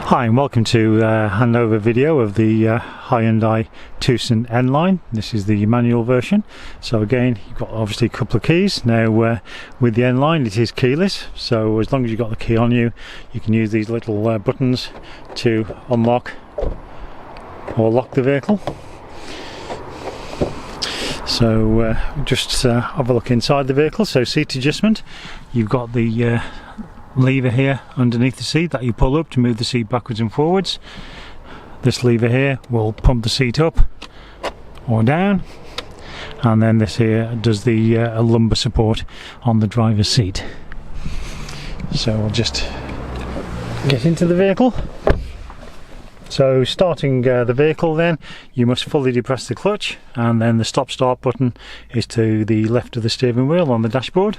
Hi and welcome to handover video of the Hyundai Tucson Nline. This is the manual version. So again, you've got obviously a couple of keys. Now with the Nline it is keyless, so as long as you've got the key on you, you can use these little buttons to unlock or lock the vehicle. So just have a look inside the vehicle. So seat adjustment, you've got the lever here underneath the seat that you pull up to move the seat backwards and forwards. This lever here will pump the seat up or down, and then this here does the lumbar support on the driver's seat. So we'll just get into the vehicle. So starting the vehicle, then you must fully depress the clutch, and then the stop start button is to the left of the steering wheel on the dashboard.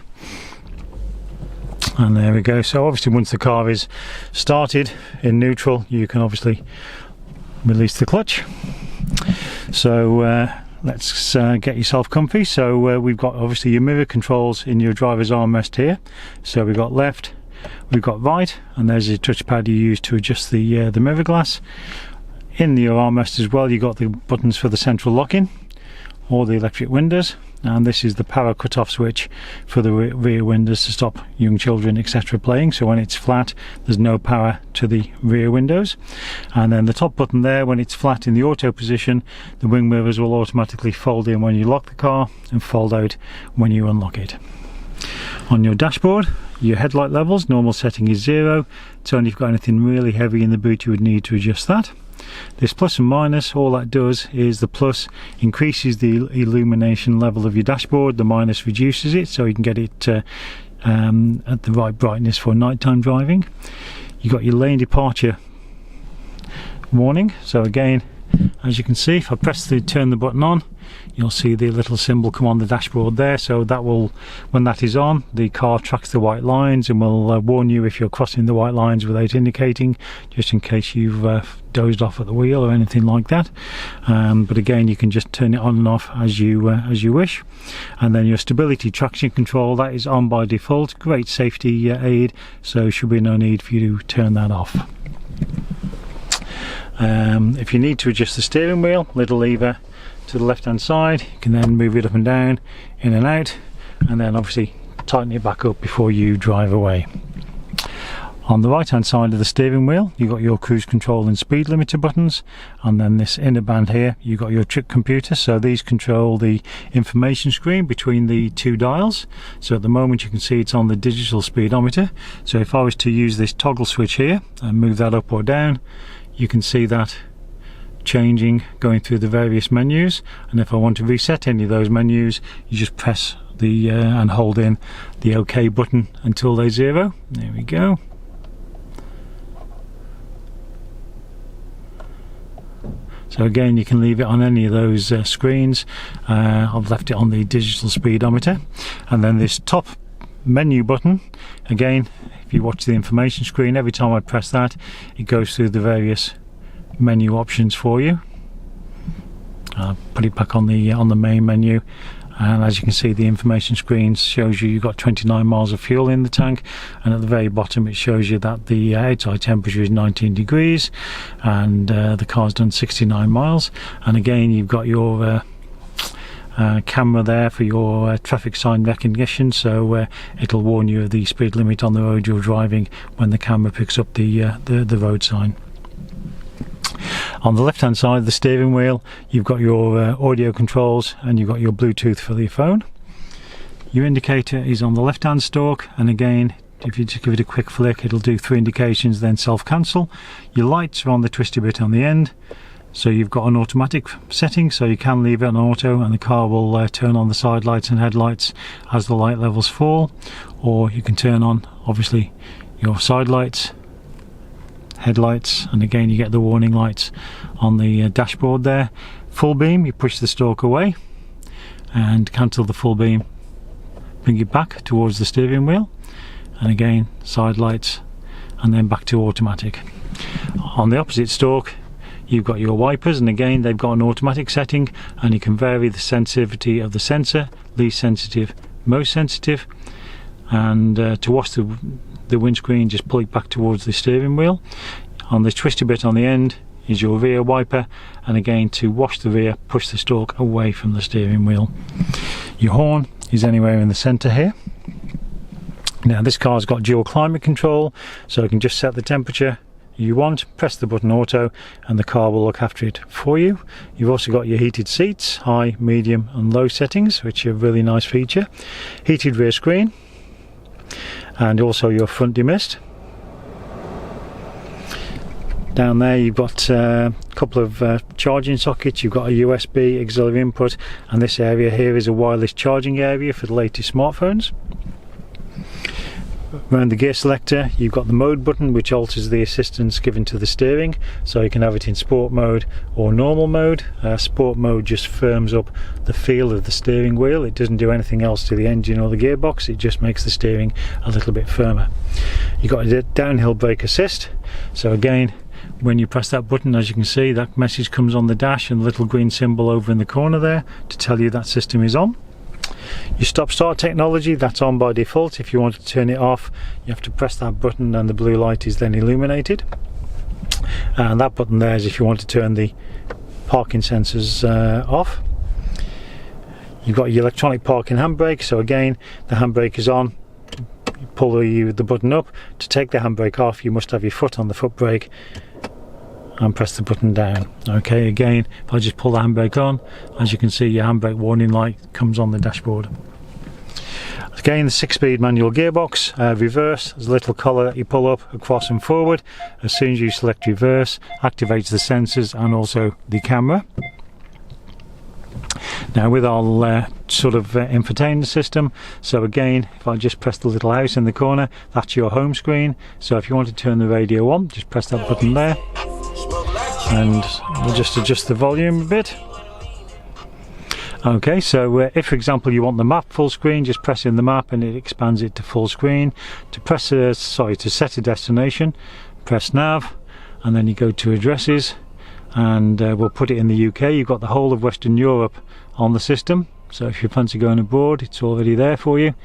And there we go. So obviously once the car is started in neutral, you can obviously release the clutch. So let's get yourself comfy. So we've got obviously your mirror controls in your driver's armrest here. So we've got left, we've got right, and there's your touchpad you use to adjust the mirror glass. In your armrest as well, you've got the buttons for the central locking or the electric windows, and this is the power cut-off switch for the rear windows to stop young children etc. playing. So when it's flat, there's no power to the rear windows. And then the top button there, when it's flat in the auto position, the wing mirrors will automatically fold in when you lock the car and fold out when you unlock it. On your dashboard, your headlight levels, normal setting is 0. So only if you've got anything really heavy in the boot you would need to adjust that. This plus and minus, all that does is the plus increases the illumination level of your dashboard, the minus reduces it, so you can get it at the right brightness for nighttime driving. You've got your lane departure warning. So again, as you can see, if I turn the button on, you'll see the little symbol come on the dashboard there. So that will, when that is on, the car tracks the white lines and will warn you if you're crossing the white lines without indicating, just in case you've dozed off at the wheel or anything like that. But again, you can just turn it on and off as you wish. And then your stability traction control, that is on by default. Great safety aid, so should be no need for you to turn that off. If you need to adjust the steering wheel, little lever to the left hand side, you can then move it up and down, in and out, and then obviously tighten it back up before you drive away. On the right hand side of the steering wheel, you've got your cruise control and speed limiter buttons, and then this inner band here, you've got your trip computer. So these control the information screen between the two dials. So at the moment you can see it's on the digital speedometer. So if I was to use this toggle switch here and move that up or down, you can see that changing, going through the various menus. And if I want to reset any of those menus, you just press the and hold in the OK button until they're 0. There we go. So again, you can leave it on any of those screens. I've left it on the digital speedometer. And then this top menu button, again, if you watch the information screen, every time I press that, it goes through the various menu options for you. I'll put it back on the main menu, and as you can see, the information screen shows you you've got 29 miles of fuel in the tank, and at the very bottom it shows you that the outside temperature is 19 degrees and the car's done 69 miles. And again, you've got your camera there for your traffic sign recognition, so it'll warn you of the speed limit on the road you're driving when the camera picks up the road sign. On the left hand side of the steering wheel, you've got your audio controls, and you've got your Bluetooth for your phone. Your indicator is on the left hand stalk, and again, if you just give it a quick flick, it'll do 3 indications, then self cancel. Your lights are on the twisty bit on the end. So you've got an automatic setting, so you can leave it on auto and the car will turn on the side lights and headlights as the light levels fall, or you can turn on obviously your side lights, headlights, and again you get the warning lights on the dashboard there. Full beam, you push the stalk away and cancel the full beam, bring it back towards the steering wheel, and again side lights, and then back to automatic. On the opposite stalk, you've got your wipers, and again they've got an automatic setting, and you can vary the sensitivity of the sensor, least sensitive, most sensitive. And to wash the windscreen, just pull it back towards the steering wheel. On the twisty bit on the end is your rear wiper, and again, to wash the rear, push the stalk away from the steering wheel. Your horn is anywhere in the centre here. Now this car's got dual climate control, so you can just set the temperature you want, press the button auto, and the car will look after it for you. You've also got your heated seats, high, medium and low settings, which are a really nice feature. Heated rear screen, and also your front demist. Down there you've got a couple of charging sockets. You've got a USB auxiliary input, and this area here is a wireless charging area for the latest smartphones. Around the gear selector you've got the mode button, which alters the assistance given to the steering, so you can have it in sport mode or normal mode. Sport mode just firms up the feel of the steering wheel. It doesn't do anything else to the engine or the gearbox, it just makes the steering a little bit firmer. You've got a downhill brake assist, so again, when you press that button, as you can see, that message comes on the dash and the little green symbol over in the corner there to tell you that system is on. Your stop start technology, that's on by default. If you want to turn it off, you have to press that button and the blue light is then illuminated. And that button there is if you want to turn the parking sensors off. You've got your electronic parking handbrake, so again, the handbrake is on. You pull the button up. To take the handbrake off, you must have your foot on the foot brake and press the button down. Okay, again, if I just pull the handbrake on, as you can see, your handbrake warning light comes on the dashboard. Again, the 6-speed manual gearbox. Reverse, there's a little collar that you pull up across and forward. As soon as you select reverse, activates the sensors and also the camera. Now with our infotainment system, so again, if I just press the little house in the corner, that's your home screen. So if you want to turn the radio on, just press that button there, and we'll just adjust the volume a bit. Okay, so if for example you want the map full screen, just press in the map and it expands it to full screen. To set a destination, press nav, and then you go to addresses, and we'll put it in the UK. You've got the whole of Western Europe on the system, so if you fancy going abroad, it's already there for you.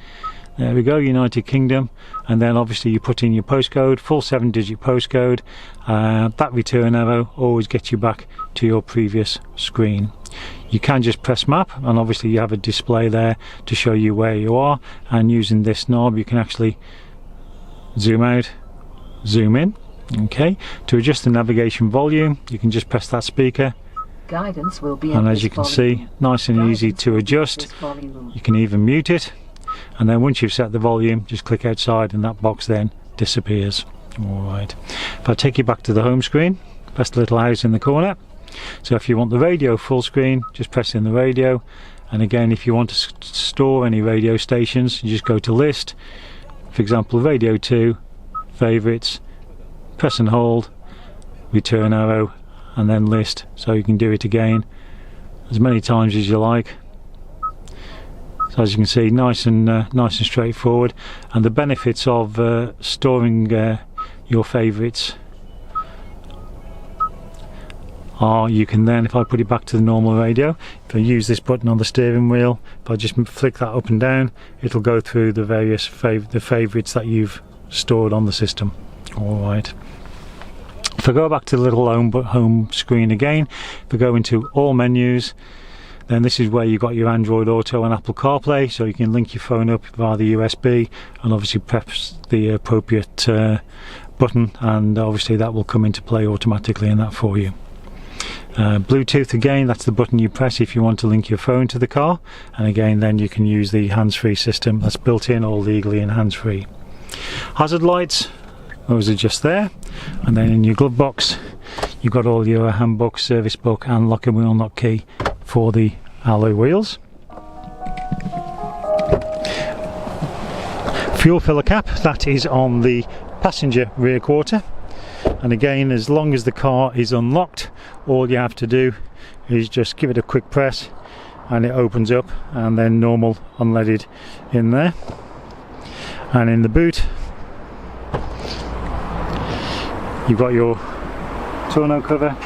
There we go, United Kingdom, and then obviously you put in your postcode, full 7-digit postcode. That return arrow always gets you back to your previous screen. You can just press map, and obviously you have a display there to show you where you are, and using this knob you can actually zoom out, zoom in. Okay, to adjust the navigation volume, you can just press that speaker. Guidance will be, and as you can see, nice and easy to adjust. You can even mute it, and then once you've set the volume, just click outside and that box then disappears. Alright, if I take you back to the home screen, press the little house in the corner. So if you want the radio full screen, just press in the radio, and again, if you want to store any radio stations, you just go to list, for example radio 2, favourites, press and hold, return arrow, and then list, so you can do it again as many times as you like. So as you can see, nice and straightforward. And the benefits of storing your favourites are, you can then, if I put it back to the normal radio, if I use this button on the steering wheel, if I just flick that up and down, it'll go through the various favourites that you've stored on the system. Alright, if I go back to the little home screen again, if I go into all menus, then this is where you've got your Android Auto and Apple CarPlay, so you can link your phone up via the USB and obviously press the appropriate button, and obviously that will come into play automatically in that for you. Bluetooth, again, that's the button you press if you want to link your phone to the car, and again then you can use the hands-free system that's built in, all legally and hands-free. Hazard lights, those are just there, and then in your glove box you've got all your handbook, service book and lock and wheel nut key for the alloy wheels. Fuel filler cap, that is on the passenger rear quarter, and again, as long as the car is unlocked, all you have to do is just give it a quick press and it opens up, and then normal unleaded in there. And in the boot you've got your tonneau cover,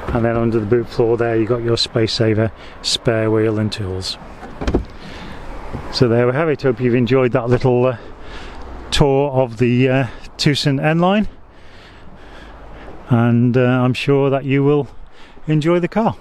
and then under the boot floor there you've got your space saver, spare wheel and tools. So there we have it. Hope you've enjoyed that little tour of the Tucson nline. and I'm sure that you will enjoy the car.